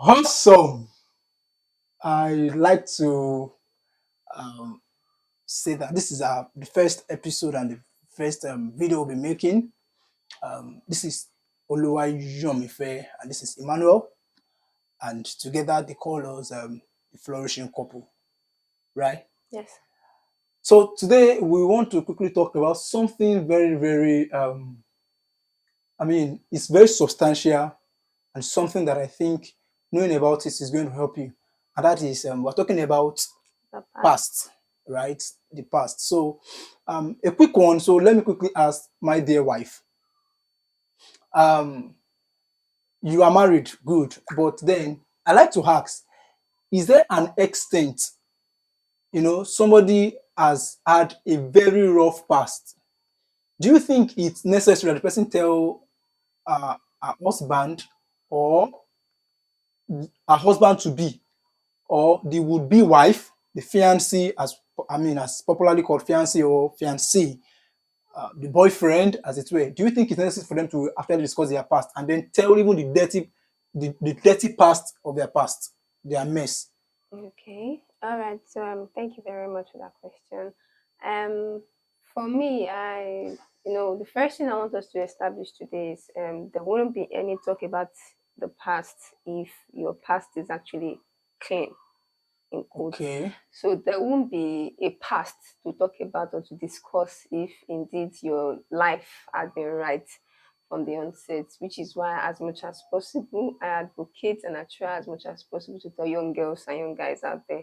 Awesome. I like to um, say that this is the first episode and the first video we'll be making. This is Oluwayanmife and this is Emmanuel, and together they call us the Flourishing couple, right? Yes. So today we want to quickly talk about something very, very, it's very substantial and something that I think knowing about it is going to help you. And that is, we're talking about The past. past, right? The past. So, a quick one. So, let me quickly ask my dear wife. You are married, good, but then I like to ask: is there an extent, somebody has had a very rough past? Do you think it's necessary that the person tell a husband or a husband to be or the would-be wife, the fiancé, as popularly called fiancé or fiancée, the boyfriend, as it were? Do you think it's necessary for them to actually discuss their past and then tell even the dirty past of their past, their mess? Okay. All right. So thank you very much for that question. Um, for me, the first thing I want us to establish today is there wouldn't be any talk about the past if your past is actually clean, in quotes. Okay. So there won't be a past to talk about or to discuss if indeed your life had been right from the onset, which is why, as much as possible, I advocate and I try as much as possible to tell young girls and young guys out there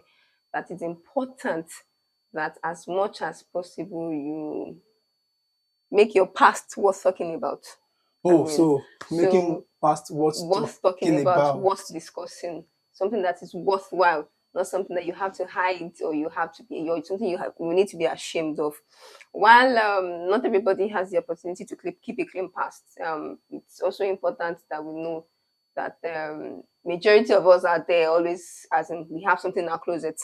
that it's important that as much as possible you make your past worth talking about. Oh, so making So past what's worth talking about, worth discussing, something that is worthwhile, not something that you have to hide or you have to be, or something you need to be ashamed of. While not everybody has the opportunity to keep a clean past, it's also important that we know that majority of us out there always, as in, we have something in our closet.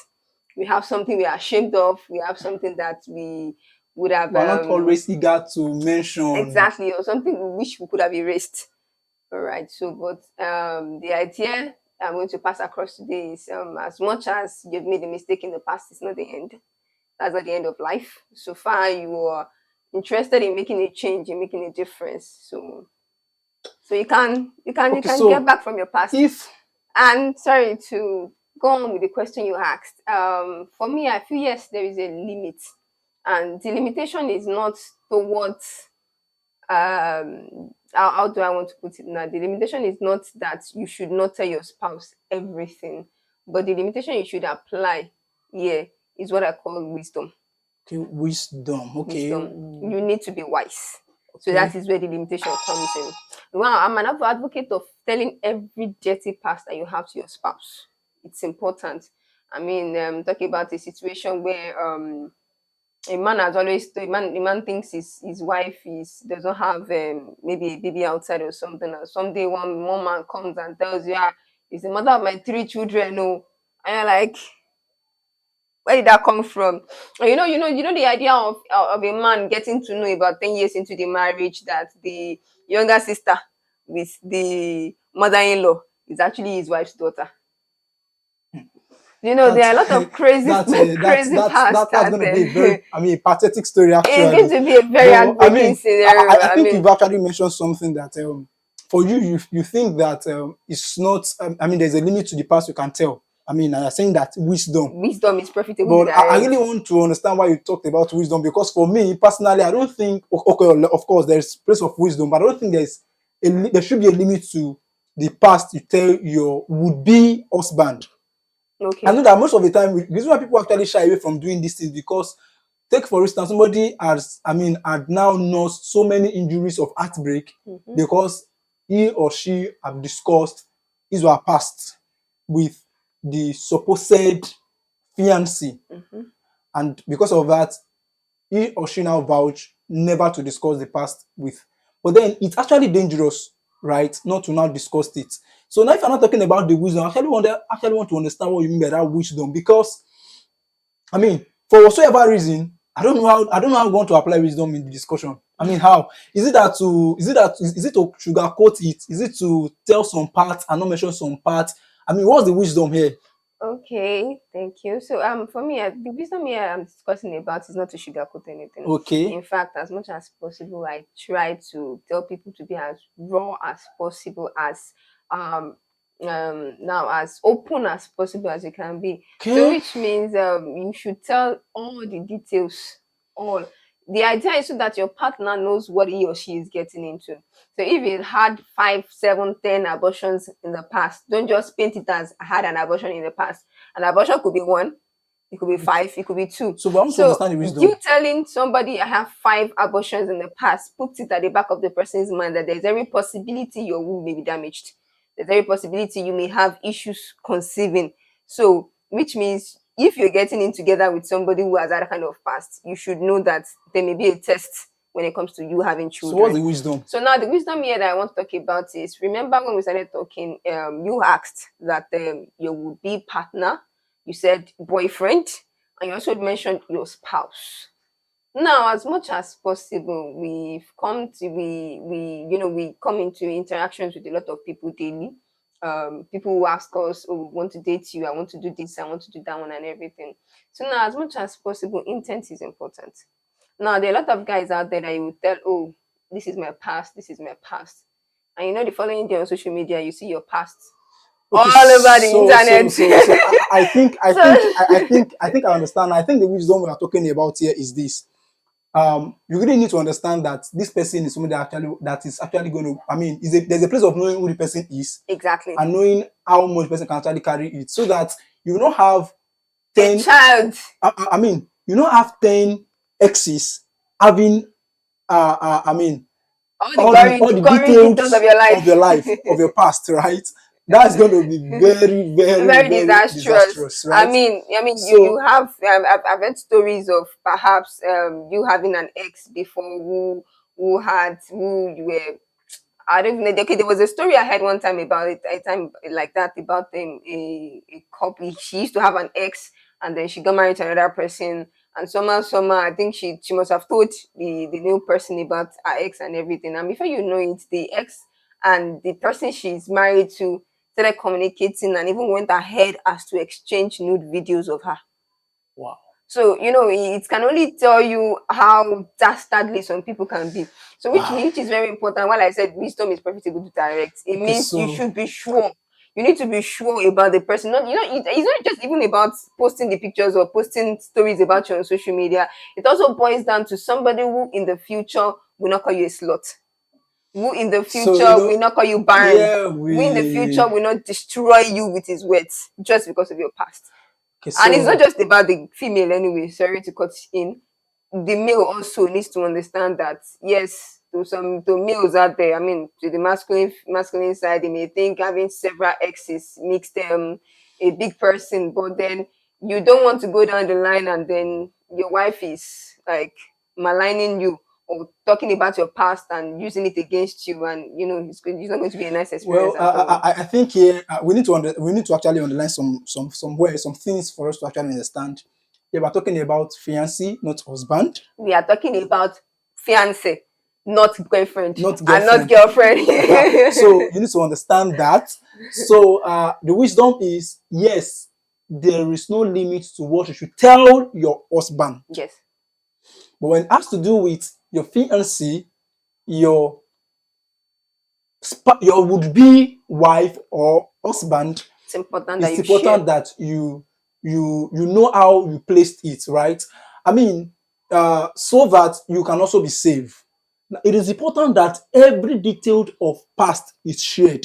We have something we are ashamed of. We have something that we would have We're not always eager to mention. exactly, or something we wish we could have erased. All right. So, but the idea I'm going to pass across today is as much as you've made a mistake in the past, it's not the end. That's not the end of life. So far, you are interested in making a change, in making a difference. So you can So get back from your past. if And sorry to go on with the question you asked. For me, I feel yes, there is a limit, and the limitation is not towards how do I want to put it now? The limitation is not that you should not tell your spouse everything, but the limitation you should apply here is what I call wisdom. okay, wisdom. Okay. Wisdom. You need to be wise. So Okay. that is where the limitation comes in. Well, I'm an advocate of telling every dirty past that you have to your spouse. It's important. I mean, talking about a situation where a man has always the man thinks his wife doesn't have maybe a baby outside or something, and someday one man comes and tells you, it's the mother of my 3 children, no. And you're like, where did that come from? And you know the idea of a man getting to know about 10 years into the marriage that the younger sister with the mother-in-law is actually his wife's daughter. There are a lot of crazy past. That's going to be a very, pathetic story. Actually, it's going to be a very heartbreaking scenario. I think you've actually mentioned something that for you think that it's not. There's a limit to the past you can tell. I'm saying that wisdom is profitable. But I really want to understand why you talked about wisdom, because for me personally, I don't think. Okay, of course, there's place of wisdom, but I don't think there should be a limit to the past you tell your would-be husband. Okay. I know that most of the time, the reason why people actually shy away from doing these things, because take for instance, somebody had now nursed so many injuries of heartbreak because he or she have discussed his or her past with the supposed fiancé, and because of that, he or she now vouch never to discuss the past with. But then it's actually dangerous, right, not to now discuss it. So now, if I'm not talking about the wisdom, I actually want to understand what you mean by that wisdom, because for whatsoever reason, I don't know how I want to apply wisdom in the discussion. How is it to sugarcoat it? Is it to tell some parts and not mention some parts? I mean, what's the wisdom here? Okay, thank you. So for me, the wisdom here I'm discussing about is not to sugarcoat anything. Okay. In fact, as much as possible, I try to tell people to be as raw as possible, as um now as open as possible as you can be. So Okay. which means you should tell all the details, all. The idea is so that your partner knows what he or she is getting into. So if you had 5, 7, 10 abortions in the past, don't just paint it as I had an abortion in the past. An abortion could be one, it could be 5, it could be 2. So, but I want to So understand the you wisdom. telling somebody I have 5 abortions in the past puts it at the back of the person's mind that there's every possibility your womb may be damaged. There's every possibility you may have issues conceiving. So which means if you're getting in together with somebody who has that kind of past, you should know that there may be a test when it comes to you having So, what's children. the wisdom? So now the wisdom here that I want to talk about is, remember when we started talking, you asked that your would-be partner, you said boyfriend, and you also mentioned your spouse. Now, as much as possible, we've come to we come into interactions with a lot of people daily. People who ask us, "Oh, we want to date you. I want to do this. I want to do that one, and everything." So now, as much as possible, intent is important. Now, there are a lot of guys out there that you will tell, "Oh, this is my past. This is my past," and the following day on social media, you see your past Okay, all over the internet. I think I understand. I think the wisdom we are talking about here is this. You really need to understand that this person is somebody that is actually going to. I mean, there's a place of knowing who the person is Exactly. and knowing how much the person can actually carry it, so that you will not have A 10. child. I mean, you don't have 10 exes having. I mean, all the Gory details details of your of your life. life, of your past, right? That's going to be very, very, Very very disastrous. disastrous, right? You So, have I've heard stories of perhaps you having an ex before who you were. I don't even know. Okay, there was a story I heard one time about it. A time like that about a couple. She used to have an ex, and then she got married to another person. And somehow, I think she must have told the new person about her ex and everything. And before you know it, the ex and the person she's married to started communicating and even went ahead as to exchange nude videos of her. wow. So it can only tell you how dastardly some people can be. So Wow. which is very important. While I said wisdom is profitable to direct, it Okay, means you so should be sure. You need to be sure about the person. Not it's not just even about posting the pictures or posting stories about you on social media. It also boils down to somebody who in the future will not call you a slut. Who in the so future will not call you barren. yeah, Who in the future will not destroy you with his words just because of your past. okay, And it's not so just about the female anyway, sorry to cut in. The male also needs to understand that yes, to males out there, I mean to the masculine side, they may think having several exes makes them a big person, but then you don't want to go down the line and then your wife is like maligning you or talking about your past and using it against you, and it's not going to be a nice experience well, at all. I think here we need to actually underline some things for us to actually understand. Yeah, we're talking about fiancé, not husband, We are talking about fiance, not boyfriend, not and not girlfriend. girlfriend. So you need to understand that. So the wisdom is, yes, there is no limit to what you should tell your husband. Yes, But when it has to do with your fiancé, your your would-be wife or husband, it's important that it's you share. important that you know how you placed it, right? I mean, so that you can also be safe. It is important that every detail of past is shared.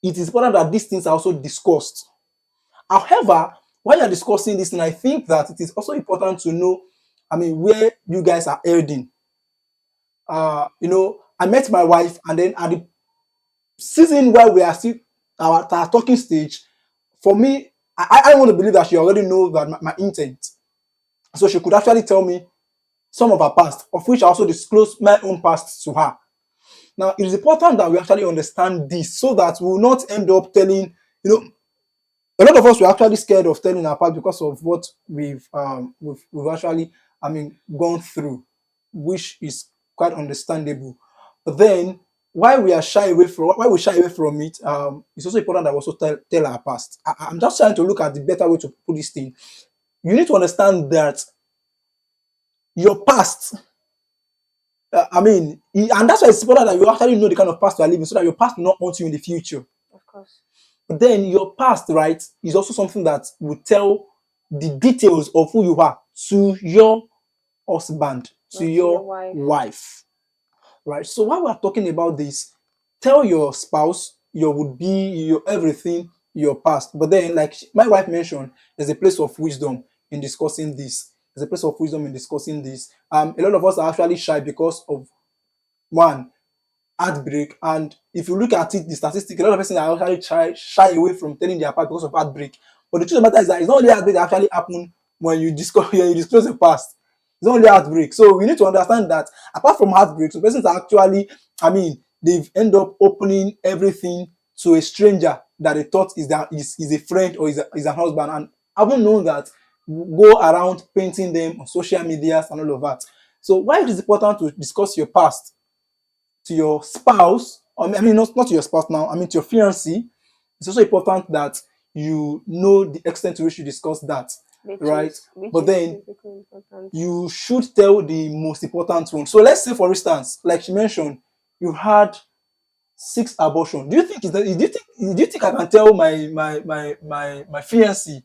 It is important that these things are also discussed. However, while you're discussing this, and I think that it is also important to know, I mean, where you guys are heading. I met my wife, and then at the season where we are still at our talking stage, for me, I want to believe that she already knows that my intent. So she could actually tell me some of her past, of which I also disclose my own past to her. Now, it is important that we actually understand this so that we will not end up telling, a lot of us were actually scared of telling our past because of what we've actually, I mean, gone through, which is quite understandable. But then why we shy away from it, it's also important that we also tell our past. I'm just trying to look at the better way to put this thing. You need to understand that your past, and that's why it's important that you actually know the kind of past you are living, so that your past will not haunt you in the future. Of course. But then your past, right, is also something that will tell the details of who you are to your husband, to Not to your your wife. wife, right? So while we're talking about this, tell your spouse your would be, your everything, your past. But then, like my wife mentioned, there's a place of wisdom in discussing this. There's a place of wisdom in discussing this. A lot of us are actually shy because of one, heartbreak. And if you look at it, the statistics, a lot of persons are actually shy away from telling their past because of heartbreak. But the truth of the matter is that it's not only heartbreak that actually happen when you discuss when you disclose the past. It's not only heartbreak. So we need to understand that apart from heartbreak, some persons are actually, they've end up opening everything to a stranger that they thought is a friend or is a husband, and haven't known that, go around painting them on social medias and all of that. So why it is important to discuss your past to your spouse, not to your spouse now, to your fiancé, it's also important that you know the extent to which you discuss that, right? Which But is then basically important. you should tell the most important one. So let's say, for instance, like she mentioned, you've had 6 abortions. Do you think I can tell my fiancé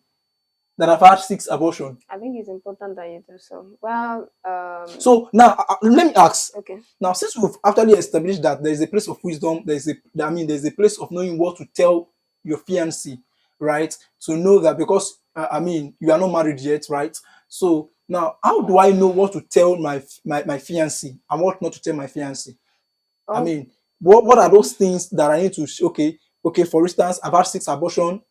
that I've had 6 abortions? I think it's important that you do so. Well, So now, let me ask. okay. Now, since we've actually established that there is a place of wisdom, there's a place of knowing what to tell your fiancé, right? To know that, because you are not married yet, right? So now, how do I know what to tell my fiancé and what not to tell my fiancé? I Oh, mean, what are those things that I need to? Okay. For instance, I've had 6 abortions.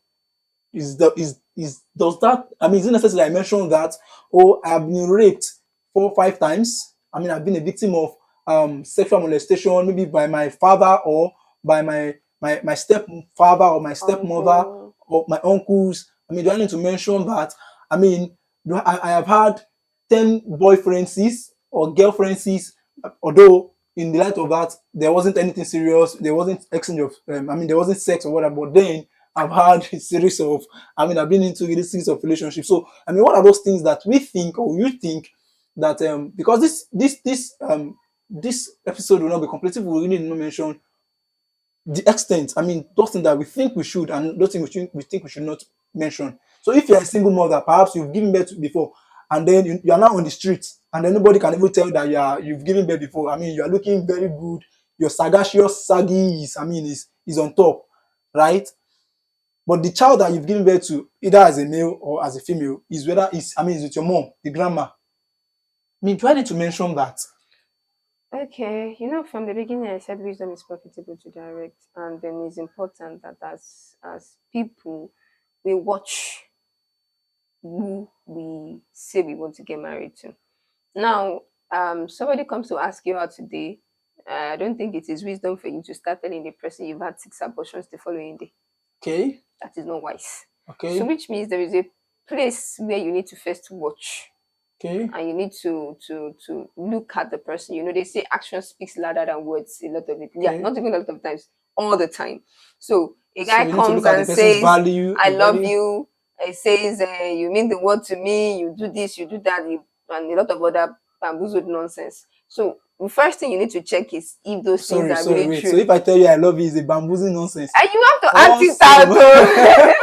Does that, is it necessary I mention that, oh, I have been raped 4 or 5 times? I've been a victim of sexual molestation, maybe by my father, or by my stepfather or my stepmother uncle. or my uncles. Do I need to mention that? I mean, I have had 10 boyfriends or girlfriends, although in the light of that, there wasn't anything serious, there wasn't exchange of, there wasn't sex or whatever, but then I've had a series of, I've been into a series of relationships. So, what are those things that we think, or you think, that because this episode will not be complete if we really did not mention the extent, those things that we think we should, and those things we think we should not mention. So if you're a single mother, perhaps you've given birth before, and then you are now on the streets, and then nobody can even tell that you've given birth before. You are looking very good. Your sagacious saggy is on top, right? But the child that you've given birth to, either as a male or as a female, is is with your mom, the grandma. Do I need to mention that? Okay, from the beginning, I said wisdom is profitable to direct, and then it's important that as people, we watch who we say we want to get married to. Now, somebody comes to ask you out today. I don't think it is wisdom for you to start telling the person you've had 6 abortions the following day. Okay. That is not wise. So, Okay. which means there is a place where you need to first watch, Okay. and you need to look at the person. They say action speaks louder than words a lot of it. Yeah, Okay. not even a lot of times, all the time. So a So guy you need to comes look at the and person's says, value, I the love value. you. He says, you mean the word to me, you do this, you do that, and a lot of other bamboozled nonsense. So the first thing you need to check is if those things Sorry, are sorry, really wait. So true. if I tell you I love you, is a bamboozling nonsense? And you have to act it out. Awesome. Oh.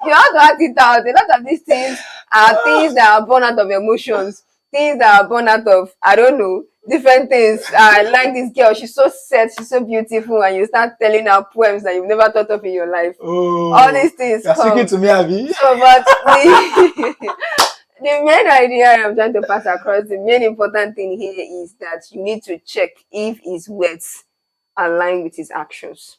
You have to act it out. A lot of these things are things that are born out of emotions, things that are born out of, I don't know, different things. I like this girl. She's so set. She's so beautiful. And you start telling her poems that you've never thought of in your life. All Oh, these things you're speaking come. to me, Abby. So, but the main idea I'm trying to pass across, the main important thing here is that you need to check if his words align with his actions.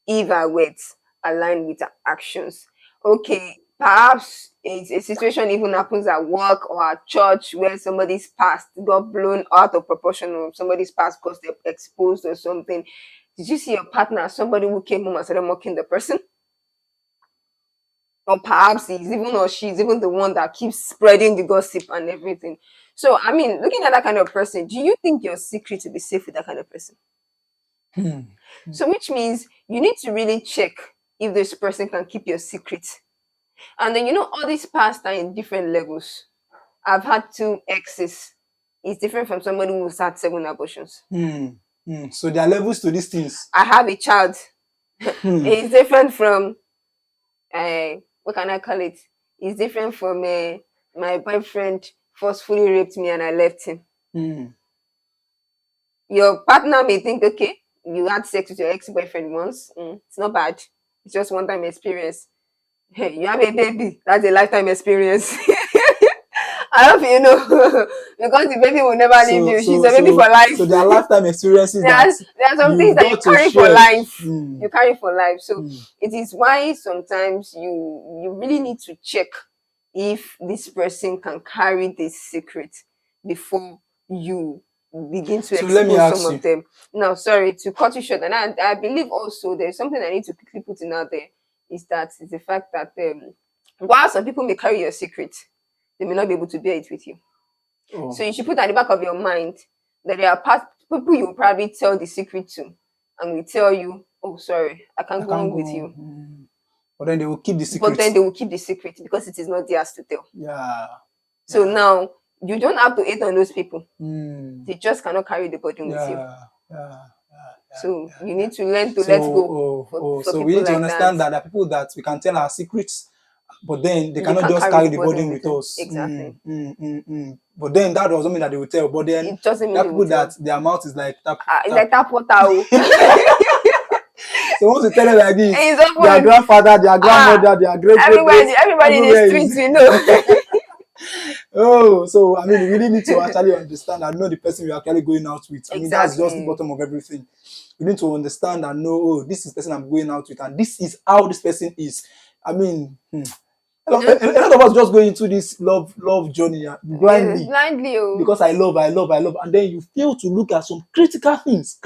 If our words align with our actions. Okay, perhaps a situation even happens at work or at church where somebody's past got blown out of proportion, or somebody's past got exposed or something. Did you see your partner, somebody who came home and started mocking the person? Or perhaps he's even or she's even the one that keeps spreading the gossip and everything. So, looking at that kind of person, do you think your secret will be safe with that kind of person? Hmm. So which means you need to really check if this person can keep your secret. And then all these past are in different levels. I've had 2 exes. It's different from somebody who's had 7 abortions. Hmm. So there are levels to these things. I have a child. Hmm. It's different from what can I call it? It's different from my boyfriend forcefully raped me and I left him. Hmm. Your partner may think, okay, you had sex with your ex-boyfriend once. It's not bad. It's just one time experience. Hey, you have a baby. That's a lifetime experience. I hope you know because the baby will never leave So you. She's so a baby for so life. so there are lifetime experiences that There are some things you've that you got to carry for share. life. Hmm. You carry for life. So Hmm. it is why sometimes you really need to check if this person can carry this secret before you begin to So let me expose some ask of you. them. Now, sorry to cut you short, and I believe also there's something I need to quickly put in out there is the fact that while some people may carry your secret, they may not be able to bear it with you. Oh. So you should put at the back of your mind that there are people you will probably tell the secret to, and will tell you, "Oh, sorry, I I can't go can't on go with on. you." But then they will keep the But then secrets. they will keep the secret because it is not theirs to tell. Yeah. So Yeah. now you don't have to hate on those people. Hmm. They just cannot carry the burden with you. Yeah. Yeah. So Yeah. you Yeah. need to learn to So, let go for so we people need to like that. understand that there are people that we can tell our secrets, but then they They cannot can't just carry carry the the burden burden with with them. us. Exactly. But then that doesn't mean that they will tell. But then It doesn't there mean are they will people tell. that their mouth is like tap It's tap. like tap water. Oh. So once you tell them like this, It's their open. grandfather, their Ah, grandmother, their great great great, everybody in the everywhere streets, is. you know. Oh, so I mean, we really need to actually understand and know the person we're actually going out with. I mean, that's just the Exactly. bottom of everything. We need to understand and know, oh, this is the person I'm going out with, and this is how this person is. I mean, a You lot, know, a lot of us just go into this love journey yes, blindly blindly. Oh. because I love, and then you fail to look at some critical things.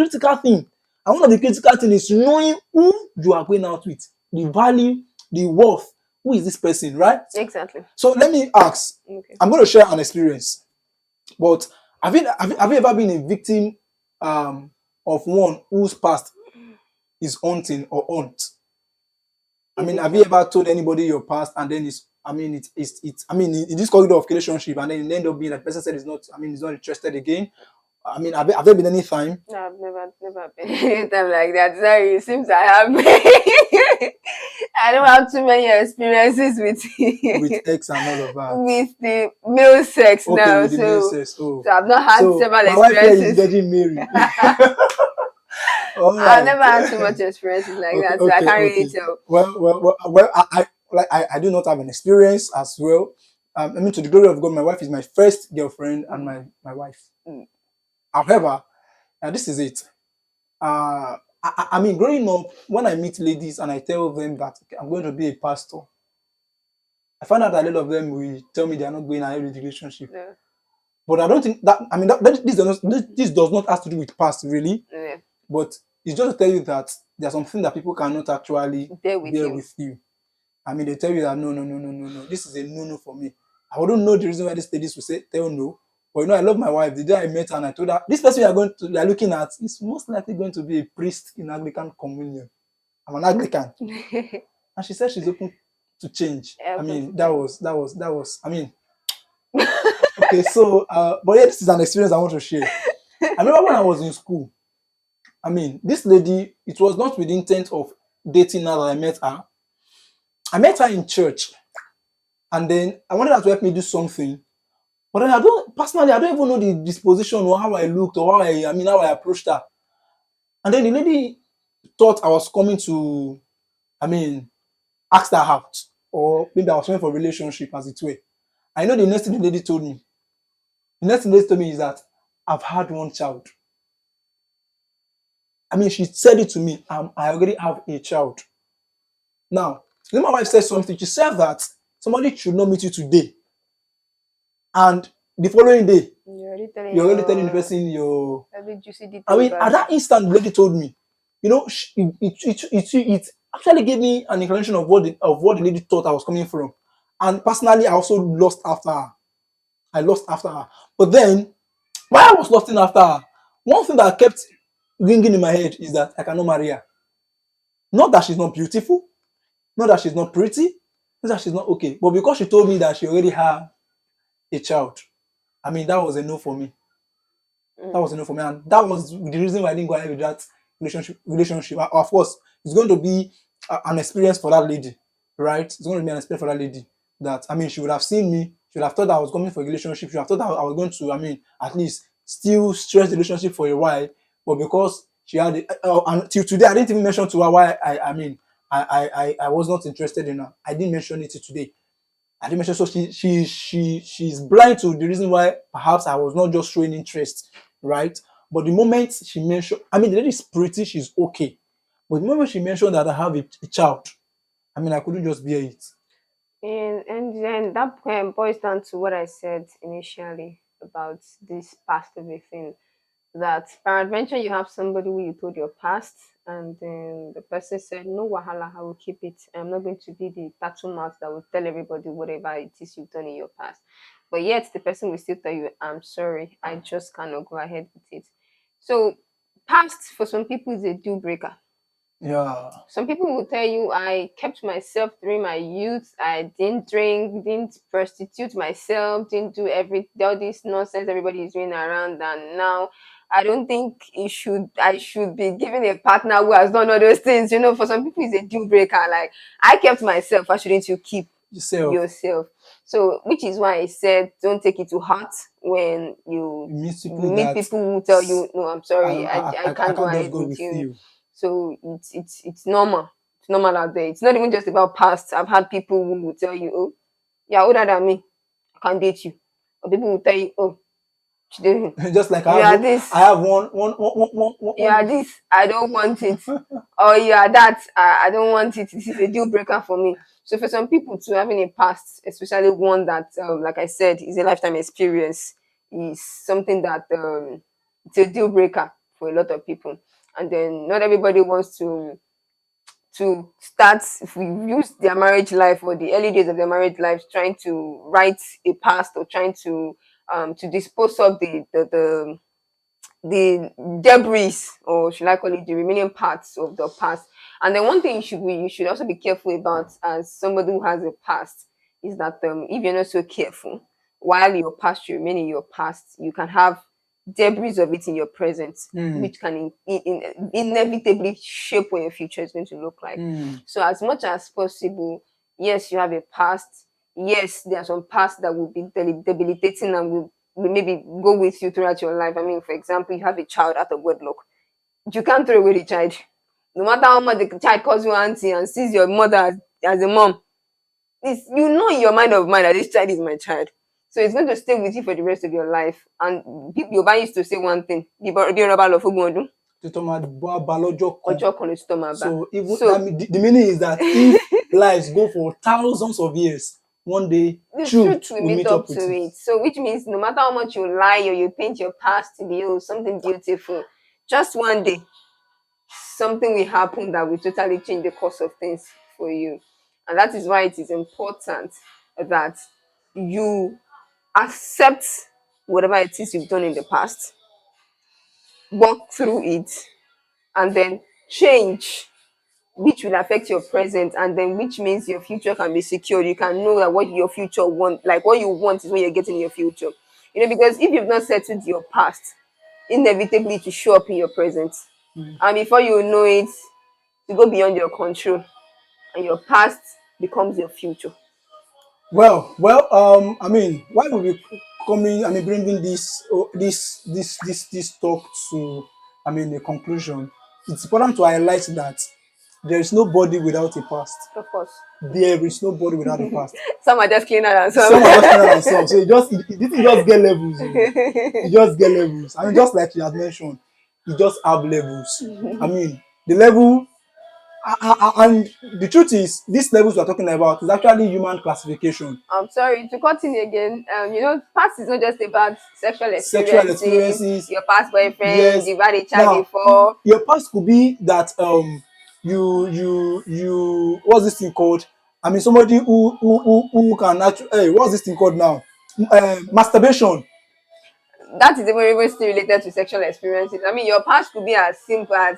And one of the critical things is knowing who you are going out with, the value, the worth. Who is this person, right? Exactly. So let me ask. Okay. I'm going to share an experience. But have you ever been a victim of one whose past is haunting or haunt? I A mean, have you victim. ever told anybody your past and then it's I mean in this corridor of relationship and then it end up being that the person said it's not, I mean, he's not interested again? I mean, have there been any time No, I've never been anytime like that. Sorry, it seems I have. I don't have too many experiences with with ex and all of that? with the male sex Okay, now. with the male So, sex. Oh, so I've not had so several my wife here is experiences. Virgin Mary. All I've right. never had too much experiences like Okay, that, so I can't really okay. tell. Well, I do not have an experience as well. I mean, to the glory of God, my wife is my first girlfriend and my wife. Mm. However, this is it. I mean, growing up, when I meet ladies and I tell them that okay, I'm going to be a pastor, I find out that a lot of them will tell me they are not going ahead with the relationship. Yeah. But I don't think that, I mean, this does not have to do with past, really. Yeah. But it's just to tell you that there's something that people cannot actually Bear with bear you. with you. I mean, they tell you that no. This is a no for me. I wouldn't know the reason why these ladies will say tell no. But I love my wife. The day I met her and I told her this person you are looking at is most likely going to be a priest in Anglican communion. I'm an Anglican. And she said she's open to change. I mean, that was I mean okay, so but yeah, this is an experience I want to share. I remember when I was in school. I mean, this lady, it was not with the intent of dating her that I met her. I met her in church. And then I wanted her to help me do something. But then I don't even know the disposition or how I looked or how I approached her. And then the lady thought I was coming to, I mean, ask her out. Or maybe I was coming for a relationship as it were. I know the next thing the lady told me. The next thing the lady told me is that I've had one child. I mean, she said it to me. I already have a child. Now, then my wife said something. She said that somebody should not meet you today. And the following day, you're already telling the person you're. Every juicy detail. I mean, at that instant, the lady told me, it actually gave me an inclination of what the lady thought I was coming from. And personally, I also lost after her. I lost after her. But then, while I was lusting after her, one thing that kept ringing in my head is that I cannot marry her. Not that she's not beautiful, not that she's not pretty, not that she's not okay, but because she told me that she already had a child, I mean, that was a no for me. That was enough for me, and that was the reason why I didn't go ahead with that relationship. Of course, it's going to be an experience for that lady, right? It's going to be an experience for that lady. That, I mean, she would have seen me, she would have thought that I was coming for a relationship, she would have thought that I was going to, I mean, at least still stress the relationship for a while. But because she had it, until today, I didn't even mention to her why I was not interested in her. I didn't mention it today. I didn't mention, so she's blind to the reason why perhaps I was not just showing interest, right? But the moment she mentioned, I mean, the lady is pretty, she's okay. But the moment she mentioned that I have a child, I mean, I couldn't just bear it. And then that boils down to what I said initially about this past of a thing. That peradventure you have somebody who you told your past, and then the person said, "No wahala, I will keep it. I'm not going to be the tattoo mouth that will tell everybody whatever it is you've done in your past." But yet the person will still tell you, "I'm sorry, I just cannot go ahead with it." So past for some people is a deal breaker. Yeah. Some people will tell you, I kept myself during my youth. I didn't drink, didn't prostitute myself, didn't do all this nonsense everybody is doing around. And now I don't think I should be given a partner who has done all those things. For some people it's a deal breaker. Like, I kept myself, why shouldn't you keep Yourself. yourself? So, which is why I said, don't take it to heart when You you meet people meet that people who tell you, no, I'm sorry, I I can't go can't just ahead go with with you. you. So it's normal. It's normal out there. It's not even just about past. I've had people who will tell you, "Oh, you're older than me. I can't date you." Or people will tell you, "Oh, she didn't. Just like You are this. I have You are this. I don't want it." Or you are that. I don't want it. This is a deal breaker for me. So for some people to having a past, especially one that, like I said, is a lifetime experience, is something that it's a deal breaker for a lot of people. And then not everybody wants to start, if we use their marriage life or the early days of their marriage life, trying to write a past or trying to dispose of the debris, or should I call it the remaining parts of the past. And then one thing you should also be careful about as somebody who has a past is that if you're not so careful, while your past should remain in your past, you can have debris of it in your present, which can inevitably shape what your future is going to look like. So as much as possible, yes, you have a past. Yes, there are some past that will be debilitating and will maybe go with you throughout your life. I mean, for example, you have a child out of wedlock. You can't throw away the child. No matter how much the child calls you auntie and sees your mother as a mom, you know in your mind that this child is my child. So it's going to stay with you for the rest of your life. And people, your used to say one thing: Tito máa bá lọ́jọ́ kan. ọjọ́ kan ló ti tọ́ máa bá. So even So the meaning is that if lives go for thousands of years, one day the truth truth will will meet up with to it. it. So which means no matter how much you lie or you paint your past to be something beautiful, just one day something will happen that will totally change the course of things for you. And that is why it is important that you accept whatever it is you've done in the past, walk through it, and then change, which will affect your present, and then which means your future can be secured. You can know that what your future want, like what you want, is what you're getting in your future. Because if you've not settled your past, inevitably to show up in your present, and before you know it, to go beyond your control, and your past becomes your future. Well, I mean, why will we coming? I mean, bringing this talk to, I mean, a conclusion. It's important to highlight that there is nobody without a past. Of course. There is nobody without a past. Some are just cleaner than some. Some are just cleaner than some. So it didn't just get levels. You just get levels. I mean, just like you have mentioned, you just have levels. I mean, the level. And the truth is, these levels we're talking about is actually human classification. I'm sorry to cut in again. Past is not just about sexual Experiences, your past boyfriend, yes. you've had a child before. Your past could be that what's this thing called? I mean, somebody who can actually, hey, what's this thing called now? Masturbation. that is even still related to sexual experiences. I mean, your past could be as simple as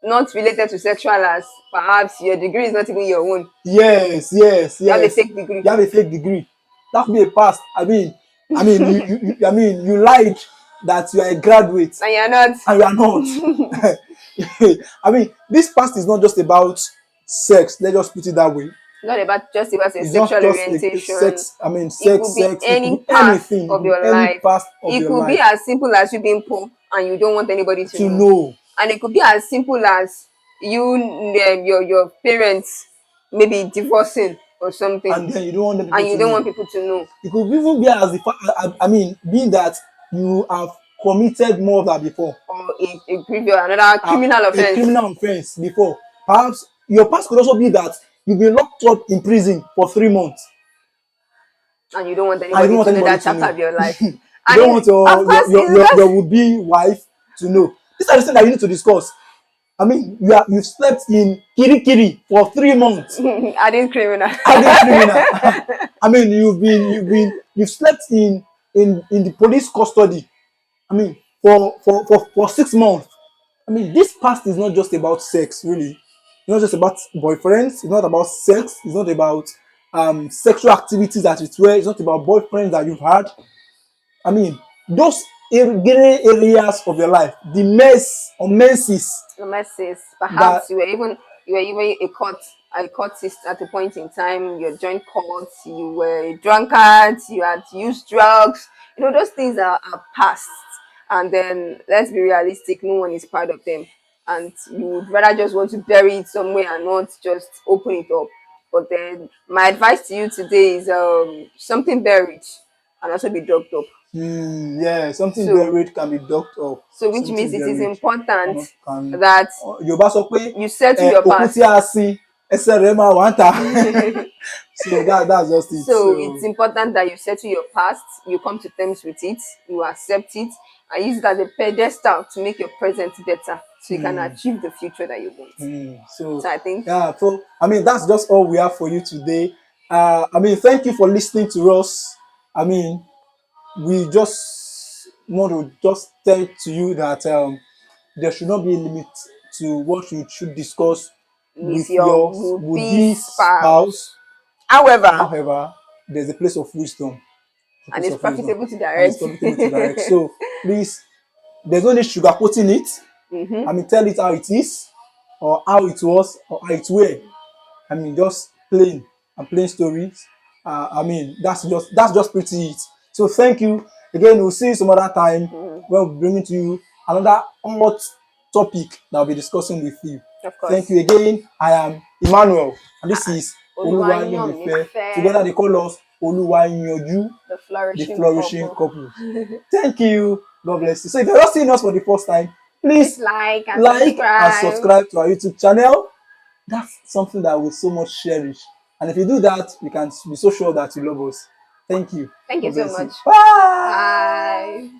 not related to sexual as perhaps your degree is not even your own. Yes, You have a yes. fake degree. You have a fake degree. That could be a past. I mean, you lied that you are a graduate And you're not. and you are not. I mean, this past is not just about sex. Let's just put it that way. Not about just about a It's not sexual just a orientation. sex. I mean, It could be sex. It could any be past anything. It of could be your any life. past of It your could be life as simple as you being poor and you don't want anybody to to know. know. And it could be as simple as you your parents maybe divorcing or something, And then you don't want the people and you to don't know. want people to know. It could even be as I mean, being that you have committed more than before. Or a grievous another criminal A offense. criminal offense before. Perhaps your past could also be that you've been locked up in prison for 3 months. And you don't want And you anybody don't want to know anybody that to chapter know. of your life. You I don't mean, want of course, it's just your would-be wife to know. These are the things that you need to discuss. I mean, you've slept in Kirikiri for 3 months. adding criminal. Adding criminal. I mean, you've slept in the police custody. I mean, for 6 months. I mean, this past is not just about sex, really. It's not just about boyfriends. It's not about sex. It's not about sexual activities that you wear. It's not about boyfriends that you've had. I mean, those gray areas of your life, the mess or messes The messes. that Perhaps you were even a courtist at a point in time. You joined courts. You were a drunkard. You had used drugs. You know, those things are past. And then let's be realistic. No one is proud of them, and you would rather just want to bury it somewhere and not just open it up. But then my advice to you today is something buried and also be dug up. yeah, something So buried can be dug up. so which means Something it is buried important can. that Yorùbá sọ pé you settle your òkú past. tí a sin ẹsẹ̀ rẹ̀ máa wà ń tà. So that's just it. So it's important that you settle your past, you come to terms with it, you accept it, and use it as a pedestal to make your present better so you can achieve the future that you want. So So I think yeah, so I mean that's just all we have for you today. I mean, thank you for listening to us. I mean, we just want to just tell to you that there should not be a limit to what you should discuss with with your your would-be would-be spouse. spouse. However, However, there's a place of wisdom. A and place it's of wisdom. profitable to And it's direct. profitable to direct. So please, there's no need sugarcoating it. I mean, tell it how it is, or how it was, or how it were. I mean, just plain and plain stories. I mean, that's just pretty it. So thank you again. We'll see you some other time when we'll be bringing to you another hot topic that I'll be discussing with you. Of course. Thank you again. I am Emmanuel, and this is Oluwayanmife. Oluwayanmife. Together they call us Oluwayanju, The the flourishing, flourishing couple. couple. Thank you. God bless you. So if you're not seeing us for the first time, please Please like and and subscribe to our YouTube channel. That's something that we so much cherish. And if you do that, we can be so sure that you love us. Thank you. Thank you God so bless you. much. Bye. Bye.